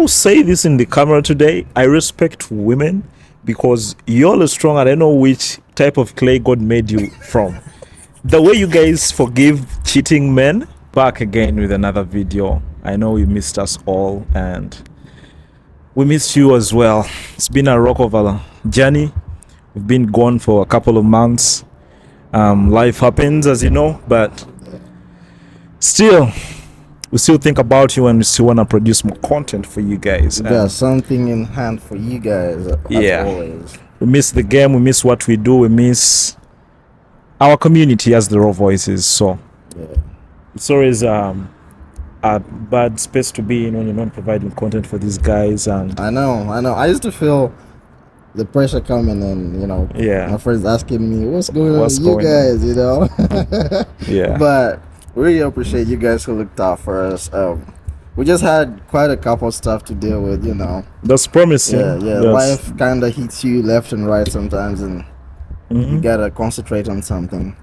will say this in the camera today. I respect women because you're all strong. I don't know which type of clay God made you from. The way you guys forgive cheating men, back again with another video. I know we missed us all and we missed you as well. It's been a rock of a journey. We've been gone for a couple of months. Life happens, as you know, but still, we still think about you and we still want to produce more content for you guys. We got something in hand for you guys, as always. We miss the game, we miss what we do, we miss our community as the Raw Voices. So it's always a bad space to be in when you're not providing content for these guys. And I know. I used to feel the pressure coming, and my friends asking me, "What's going on with you guys?" But we really appreciate you guys who looked out for us. We just had quite a couple stuff to deal with, That's promising. Life kind of hits you left and right sometimes, and you gotta concentrate on something.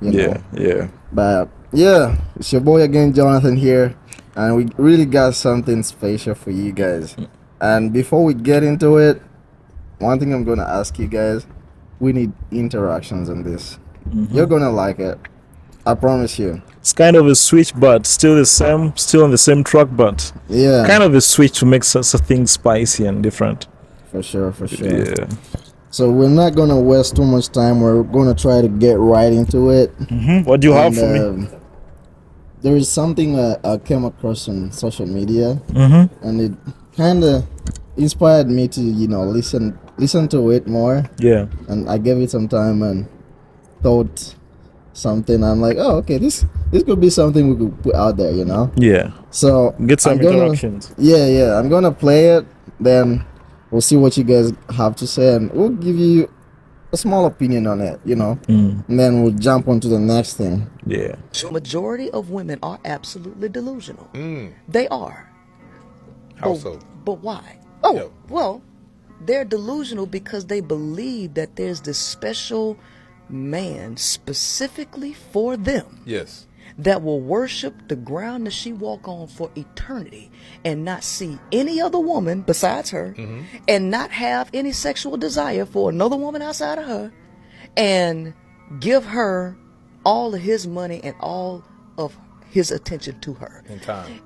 But it's your boy again, Jonathan here, and we really got something special for you guys. And before we get into it, one thing I'm gonna ask you guys: we need interactions on this. You're gonna like it, I promise you. It's kind of a switch, but still the same, still on the same track, but kind of a switch to make such a thing spicy and different. For sure. Yeah. So we're not gonna waste too much time. We're gonna try to get right into it. What do you have for me? There is something I came across on social media, and it kind of inspired me to listen to it more. Yeah. And I gave it some time and thought something. I'm like, oh, okay, this could be something we could put out there, Yeah. So get some interactions. Yeah. I'm gonna play it. Then we'll see what you guys have to say, and we'll give you a small opinion on it, and then we'll jump on to the next thing. Yeah. Majority of women are absolutely delusional. They are. How so? But why? Oh, well, they're delusional because they believe that there's this special man specifically for them. Yes. That will worship the ground that she walk on for eternity and not see any other woman besides her, and not have any sexual desire for another woman outside of her, and give her all of his money and all of his attention to her. And time.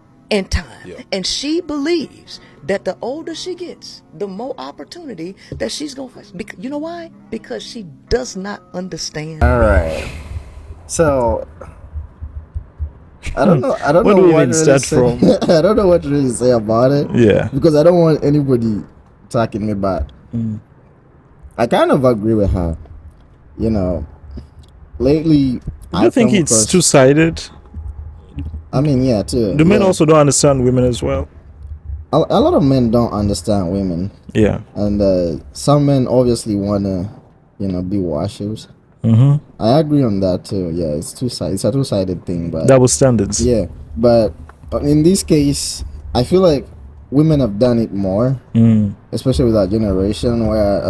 Yeah. And she believes that the older she gets, the more opportunity that she's going to face. You know why? Because she does not understand. All right. So I don't know. I don't know what to really say. I don't know what to really say about it. Yeah. Because I don't want anybody attacking me, but I kind of agree with her. Lately, do you think it's two-sided? I mean, yeah, too. Do men also don't understand women as well? A lot of men don't understand women. Yeah. And some men obviously want to, be washers. I agree on that too. Yeah, it's a two-sided thing, but double standards. Yeah, but in this case, I feel like women have done it more, especially with our generation, where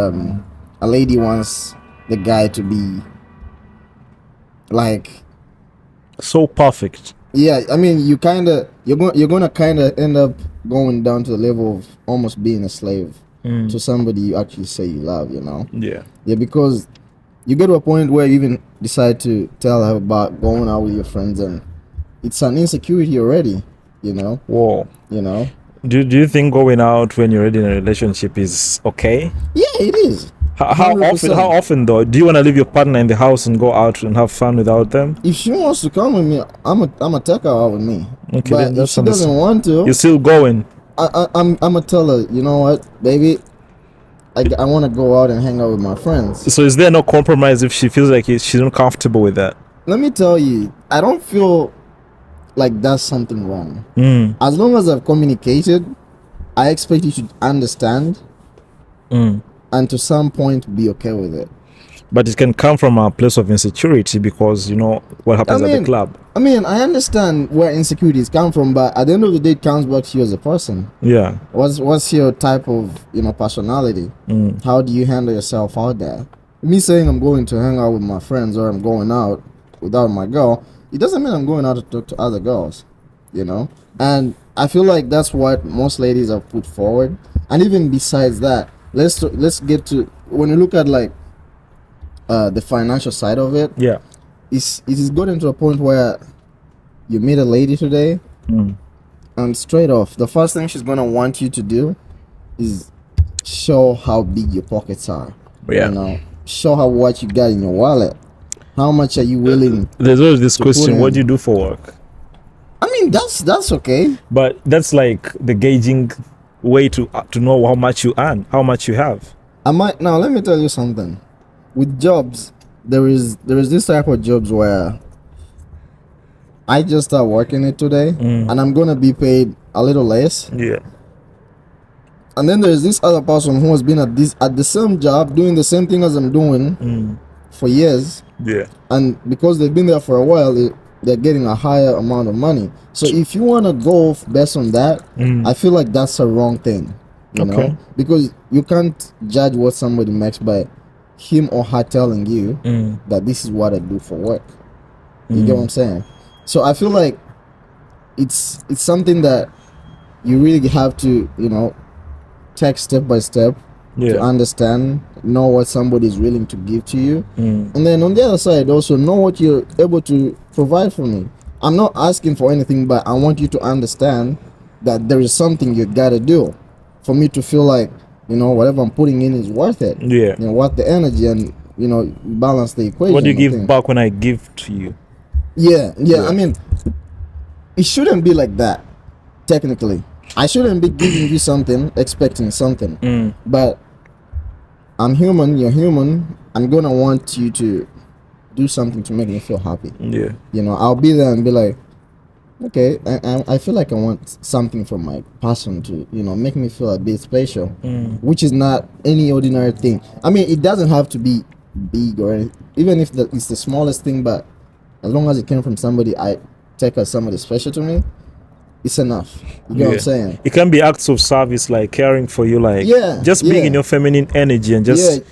a lady wants the guy to be like so perfect. Yeah, I mean, you're gonna kind of end up going down to the level of almost being a slave to somebody you actually say you love. Yeah, because you get to a point where you even decide to tell her about going out with your friends, and it's an insecurity already, Whoa. Do you think going out when you're already in a relationship is okay? Yeah, it is. How often though? Do you want to leave your partner in the house and go out and have fun without them? If she wants to come with me, I'm a take her out with me. Okay, but if she doesn't want to, you're still going. I'm gonna tell her, you know what, baby, I want to go out and hang out with my friends. So is there no compromise if she feels like she's not comfortable with that? Let me tell you, I don't feel like that's something wrong. As long as I've communicated, I expect you to understand and to some point be okay with it. But it can come from a place of insecurity because what happens at the club. I mean, I understand where insecurities come from, but at the end of the day, it comes back to you as a person. Yeah. What's your type of personality? How do you handle yourself out there? Me saying I'm going to hang out with my friends or I'm going out without my girl, it doesn't mean I'm going out to talk to other girls. you know. And I feel like that's what most ladies have put forward. And even besides that, let's get to, when you look at like the financial side of it. Yeah, it is gotten to a point where you meet a lady today, and straight off, the first thing she's gonna want you to do is show how big your pockets are. Yeah. You know, show how what you got in your wallet. How much are you willing? There's always this to question: put what in? do you do for work? I mean, that's okay. But that's like the gauging way to know how much you earn, how much you have. Now let me tell you something. With jobs, there is this type of jobs where I just start working it today, and I'm gonna be paid a little less. Yeah. And then there's this other person who has been at the same job doing the same thing as I'm doing for years. Yeah. And because they've been there for a while, they're getting a higher amount of money. So if you want to go based on that, I feel like that's a wrong thing, you know, because you can't judge what somebody makes by him or her telling you that this is what I do for work. You get what I'm saying? So I feel like it's something that you really have to, you know, take step by step to understand, know what somebody is willing to give to you, and then on the other side also know what you're able to provide for me. I'm not asking for anything, but I want you to understand that there is something you gotta do for me to feel like, you know, whatever I'm putting in is worth it. Yeah. You know, worth the energy, and you know, balance the equation. What do you give back when I give to you? Yeah. I mean, it shouldn't be like that. Technically, I shouldn't be giving you something expecting something. But I'm human, you're human. I'm gonna want you to do something to make me feel happy. Yeah. You know, I'll be there and be like, okay, I feel like I want something from my person to, you know, make me feel a bit special, which is not any ordinary thing. I mean, it doesn't have to be big or anything, even if it's the smallest thing, but as long as it came from somebody I take as somebody special to me, it's enough. You know what I'm saying? It can be acts of service, like caring for you, like just being in your feminine energy and just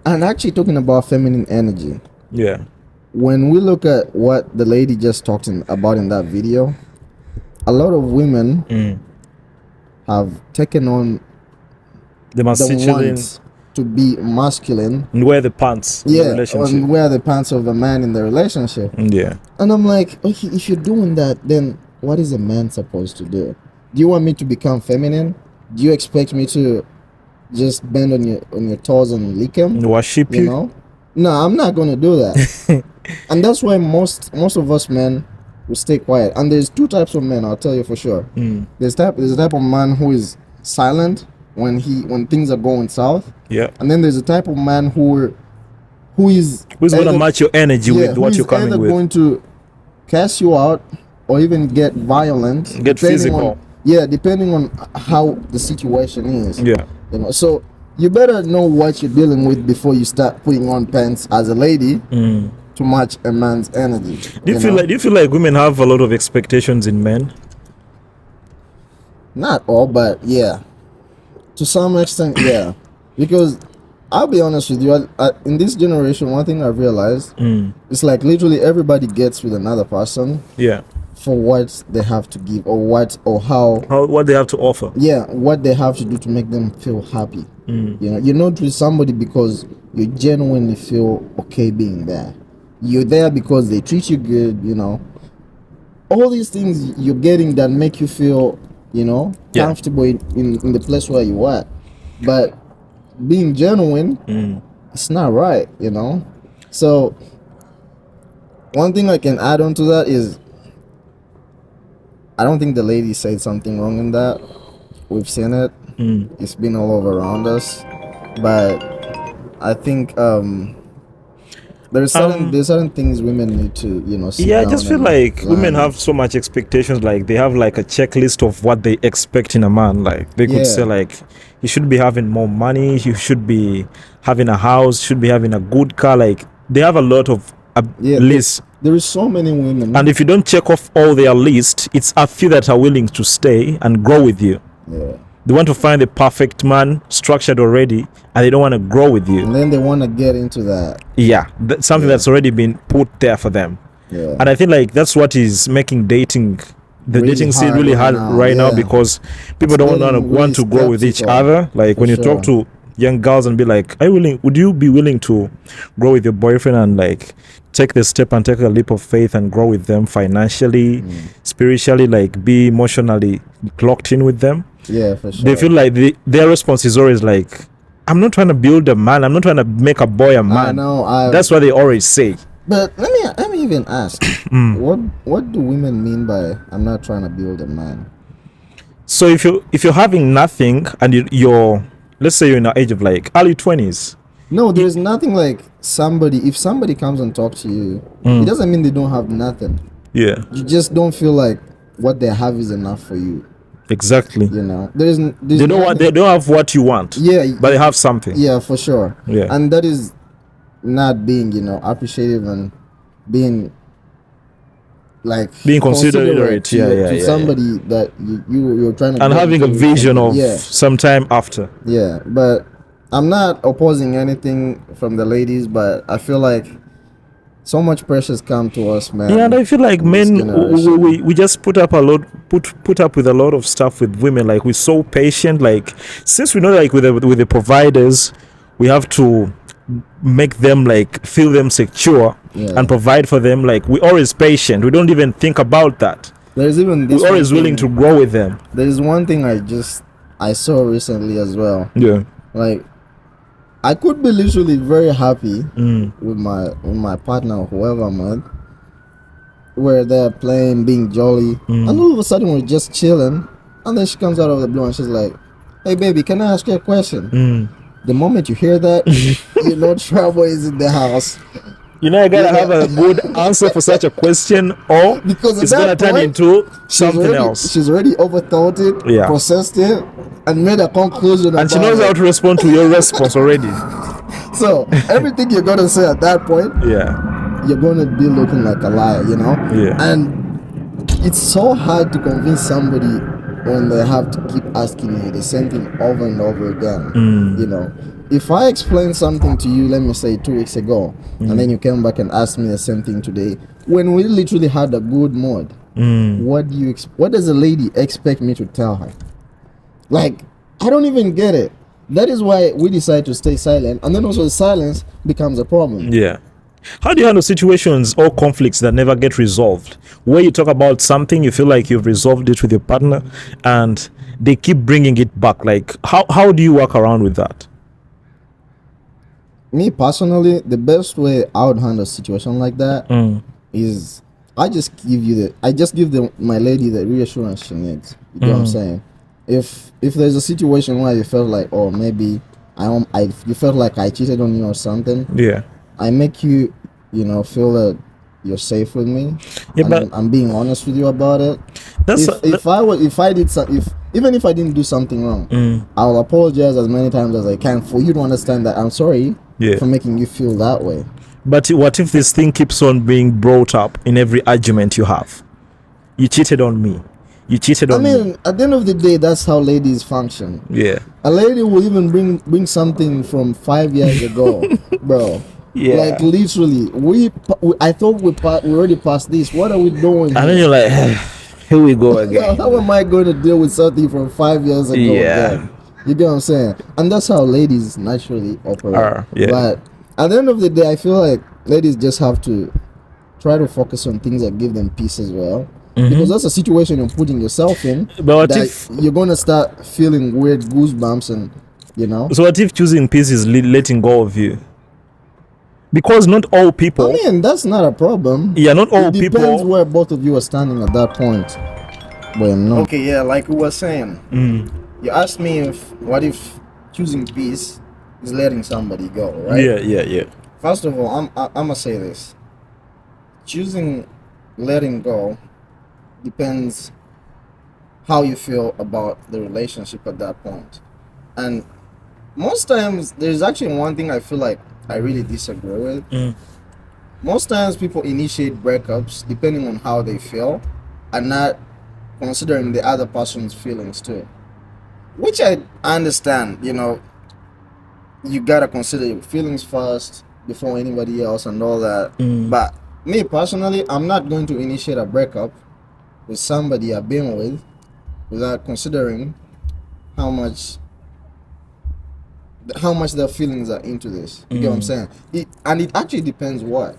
and actually talking about feminine energy. Yeah. When we look at what the lady just talked about in that video, a lot of women have taken on the want to be masculine and wear the pants in the relationship. And wear the pants of a man in the relationship. Yeah. And I'm like, okay, if you're doing that, then what is a man supposed to do? Do you want me to become feminine? Do you expect me to just bend on your toes and lick them? Worship you? Know? No, I'm not gonna do that. And that's why most of us men will stay quiet. And there's two types of men, I'll tell you for sure. There's a type of man who is silent when things are going south. Yeah. And then there's a type of man who's gonna match your energy with what you're coming with. Who's either going to cast you out or even get violent, get physical. Depending on how the situation is. Yeah. You know, so you better know what you're dealing with before you start putting on pants as a lady to match a man's energy. Do you feel like women have a lot of expectations in men? Not all, but yeah, to some extent, yeah. Because I'll be honest with you, in this generation, one thing I've realized it's like literally everybody gets with another person. Yeah. For what they have to give, or what they have to offer. Yeah, what they have to do to make them feel happy. You know, you're not with somebody because you genuinely feel okay being there. You're there because they treat you good. You know, all these things you're getting that make you feel, you know, comfortable in the place where you are. But being genuine, it's not right. You know, so one thing I can add on to that is, I don't think the lady said something wrong in that. We've seen it. It's been all over around us. But I think there's certain things women need to, you know, sit down. I just feel like women have so much expectations. Like they have like a checklist of what they expect in a man. Like they could say like, you should be having more money, you should be having a house, should be having a good car. Like they have a lot of lists. There is so many women, and if you don't check off all their list, it's a few that are willing to stay and grow with you. They want to find the perfect man, structured already, and they don't want to grow with you. And then they want to get into that. Something that's already been put there for them. And I feel like that's what is making dating the really dating scene hard really right hard now, right now yeah. because people It's don't getting want to really grow with each skeptical, other. Like for when you talk sure. to young girls and be like, would you be willing to grow with your boyfriend and like take the step and take a leap of faith and grow with them financially, spiritually, like be emotionally locked in with them? Yeah, for They sure. feel like their response is always like, I'm not trying to build a man, I'm not trying to make a boy a man. I know. That's what they always say. But let me even ask, what do women mean by I'm not trying to build a man? So if you're having nothing and you're, let's say you're in the age of like early 20s. No, there's nothing like somebody. If somebody comes and talks to you, it doesn't mean they don't have nothing. Yeah, You just don't feel like what they have is enough for you. exactly. You know, there's They don't have what you want. Yeah, but they have something. Yeah, for sure. Yeah. And that is not being, appreciative and being like Being considerate, to somebody that you're trying to and get having a into vision of yeah. some time after. Yeah, but I'm not opposing anything from the ladies, but I feel like so much pressures come to us, man. Yeah, and I feel like in this men generation. we just put up with a lot of stuff with women. Like we're so patient. Like since we know like with the providers, we have to make them like feel them secure and provide for them. Like we're always patient. We don't even think about that. There's even this We're always one willing to thing- grow with them. There's one thing I saw recently as well. Yeah. Like I could be literally very happy with my partner or whoever I'm with, where they're playing, being jolly, and all of a sudden we're just chilling, and then she comes out of the blue and she's like, "Hey baby, can I ask you a question?" The moment you hear that, you know trouble is in the house. You know, I gotta have a good answer for such a question, or Because at it's gonna that turn point, into something else. She's already overthought it, Yeah. processed it, and made a conclusion. And she about knows it. how to respond to your response already. So everything you're gonna say at that point, Yeah. you're gonna be looking like a liar, Yeah. And it's so hard to convince somebody when they have to keep asking you the same thing over and over again. If I explain something to you, let me say 2 weeks ago, and then you came back and asked me the same thing today, when we literally had a good mood, what does a lady expect me to tell her? Like, I don't even get it. That is why we decide to stay silent, and then also the silence becomes a problem. Yeah. How do you handle situations or conflicts that never get resolved? Where you talk about something, you feel like you've resolved it with your partner, and they keep bringing it back. Like, how do you work around with that? Me personally, the best way I would handle a situation like that is I just give my lady the reassurance she needs. You know what I'm saying? If there's a situation where you felt like, oh, maybe you felt like I cheated on you or something, Yeah. I make you, feel that you're safe with me. Yeah, and but I'm being honest with you about it. that's Even if I didn't do something wrong, I'll apologize as many times as I can for you to understand that I'm sorry for making you feel that way. But what if this thing keeps on being brought up in every argument you have? You cheated on me. You cheated on me. At the end of the day, that's how ladies function. Yeah. A lady will even bring something from 5 years ago, bro. Yeah. Like literally, I thought we already passed this. What are we doing? And then you're like, here we go again. How am I going to deal with something from 5 years ago? Yeah. Again? You get what I'm saying? And that's how ladies naturally operate. Yeah. But at the end of the day, I feel like ladies just have to try to focus on things that give them peace as well. Because that's a situation you're putting yourself in. But what that if you're gonna start feeling weird goosebumps and So what if choosing peace is letting go of you? Because not all people. that's not a problem. Yeah, not all it people. depends where both of you are standing at that point. But no. Okay, yeah, like we were saying. You asked me what if choosing peace is letting somebody go, right? Yeah. First of all, I'm gonna say this. Choosing letting go depends how you feel about the relationship at that point. And most times there's actually one thing I feel like I really disagree with. Most times people initiate breakups depending on how they feel and not considering the other person's feelings too. Which I understand, you gotta consider your feelings first before anybody else and all that. But me personally, I'm not going to initiate a breakup with somebody I've been with without considering how much their feelings are into this. You get what I'm saying? It actually depends what.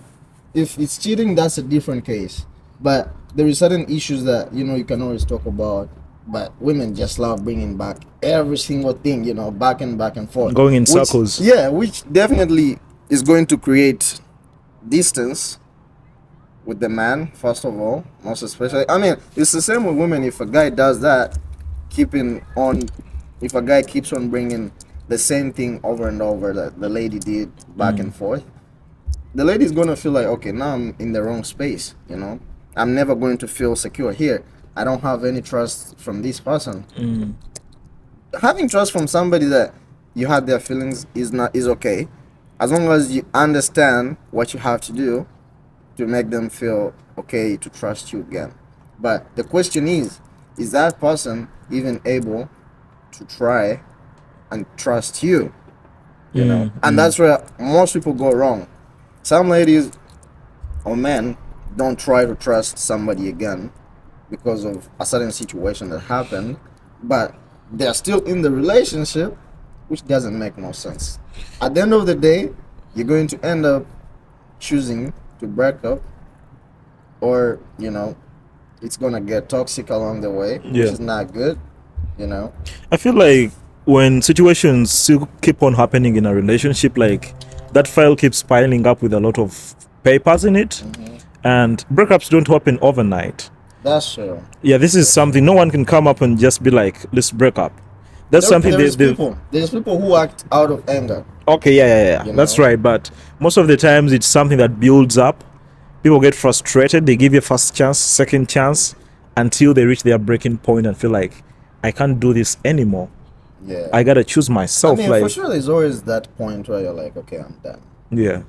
If it's cheating, that's a different case. But there is certain issues that you can always talk about. But women just love bringing back every single thing, back and forth, going in circles. Yeah, which definitely is going to create distance with the man, first of all, most especially. I mean, it's the same with women. If a guy does that, if a guy keeps on bringing the same thing over and over that the lady did back and forth, the lady's gonna feel like, okay, now I'm in the wrong space. I'm never going to feel secure here. I don't have any trust from this person. Having trust from somebody that you had their feelings is okay, as long as you understand what you have to do to make them feel okay to trust you again. But the question is that person even able to try and trust you? And that's where most people go wrong. Some ladies or men don't try to trust somebody again because of a certain situation that happened, but they're still in the relationship, which doesn't make no sense. At the end of the day, you're going to end up choosing to break up, or it's gonna get toxic along the way, which is not good. I feel like when situations still keep on happening in a relationship, like that file keeps piling up with a lot of papers in it, and breakups don't happen overnight. That's true. Yeah, this is something no one can come up and just be like, let's break up. That's something there's people who act out of anger. Okay, yeah. That's right. But most of the times it's something that builds up. People get frustrated. They give you a first chance, second chance, until they reach their breaking point and feel like, I can't do this anymore. Yeah. I gotta choose myself. I mean, for sure, there's always that point where you're like, okay, I'm done. Yeah.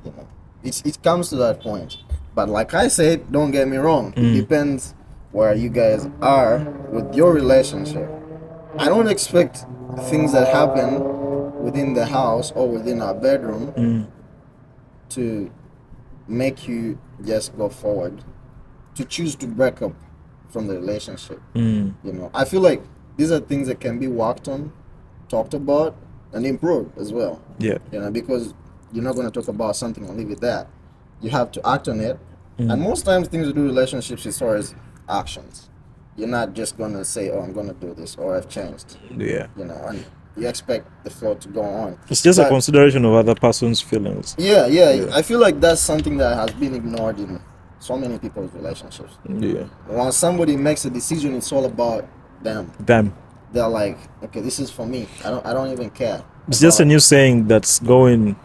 It comes to that point. But like I said, don't get me wrong. It depends where you guys are with your relationship. I don't expect things that happen within the house or within our bedroom to make you just go forward, to choose to break up from the relationship. I feel like these are things that can be worked on, talked about, and improved as well. Yeah. Because you're not going to talk about something and leave it there. You have to act on it. And most times things to do with relationships is always actions. You're not just going to say, oh, I'm going to do this, or I've changed. Yeah. And you expect the flow to go on. It's just a consideration of other person's feelings. Yeah. I feel like that's something that has been ignored in so many people's relationships. Yeah. When somebody makes a decision, it's all about them. They're like, okay, this is for me. I don't even care. It's just a new saying that's going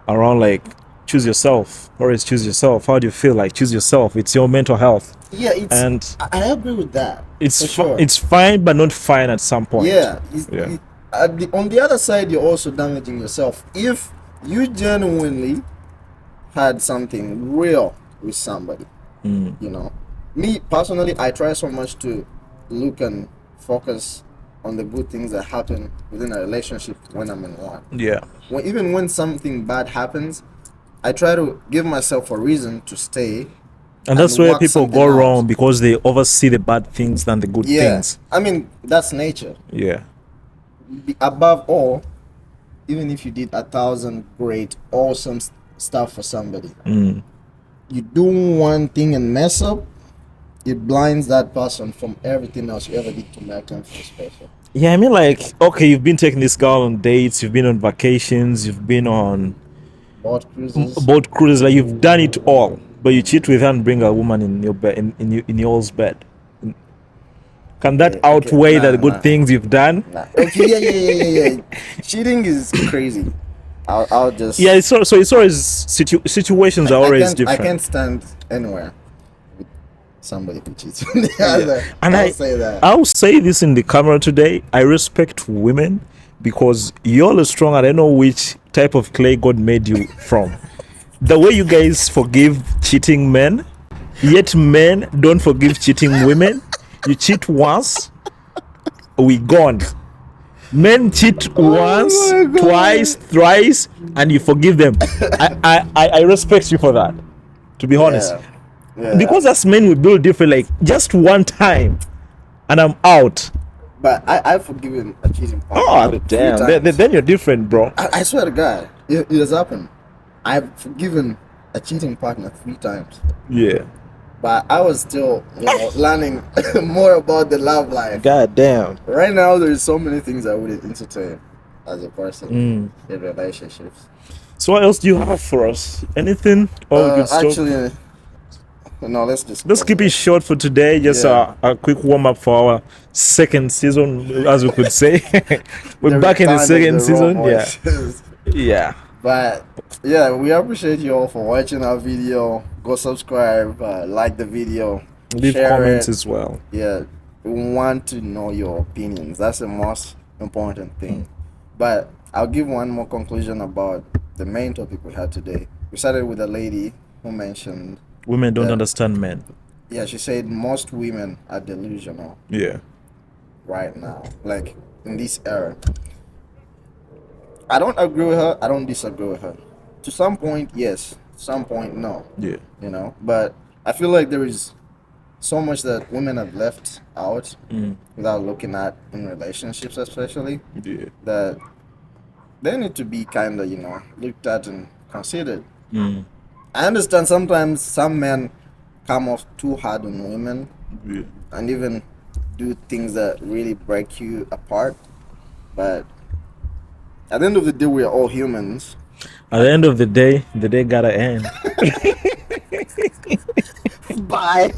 around, like, choose yourself. Always choose yourself. How do you feel? Like, choose yourself. It's your mental health. Yeah, I agree with that. It's fine, but not fine at some point. Yeah. On the other side, you're also damaging yourself. If you genuinely had something real with somebody, me personally, I try so much to look and focus on the good things that happen within a relationship when I'm in one. Yeah. Even when something bad happens, I try to give myself a reason to stay. And that's where people go wrong, because they oversee the bad things than the good things. I mean, that's nature. Yeah. Above all, even if you did 1,000 great, awesome stuff for somebody, you do one thing and mess up, it blinds that person from everything else you ever did to make them feel special. Yeah, I mean, like, okay, you've been taking this girl on dates, you've been on vacations, you've been on boat cruises, like, you've done it all, but you cheat with her and bring a woman in your bed, in yours bed. Can that outweigh the good things you've done? Okay, yeah. Cheating is crazy. I'll just... Yeah, so it's always... situations are always different. I can't stand anywhere with somebody who cheats on the other. And I'll say that. I'll say this in the camera today. I respect women because you're strong. I don't know which type of clay God made you from. The way you guys forgive cheating men, yet men don't forgive cheating women. You cheat once, we gone. Men cheat once, twice, thrice, and you forgive them. I respect you for that, to be honest. Yeah. Because as men we build different. Like just one time, and I'm out. But I've forgiven a cheating partner. Oh 3 damn! times. Then you're different, bro. I swear to God, it has happened. I've forgiven a cheating partner 3 times. Yeah. But I was still, learning more about the love life. God damn. Right now, there's so many things I wouldn't entertain as a person in relationships. So what else do you have for us? Anything? Or we could stop? Actually, no. Let's keep it short for today. Just a quick warm up for our second season, as we could say. We're back in the second season. Yeah. Yeah. But yeah, we appreciate you all for watching our video. Go subscribe, like the video, Leave share comments it. as well. Yeah, we want to know your opinions. That's the most important thing. But I'll give one more conclusion about the main topic we had today. We started with a lady who mentioned women don't understand men. Yeah, she said most women are delusional. Yeah. Right now, like in this era. I don't agree with her. I don't disagree with her. To some point, yes. To some point, no. Yeah. But I feel like there is so much that women have left out without looking at in relationships, especially. Yeah. That they need to be kind of, looked at and considered. I understand sometimes some men come off too hard on women and even do things that really break you apart. But at the end of the day, we are all humans. At the end of the day gotta end. Bye.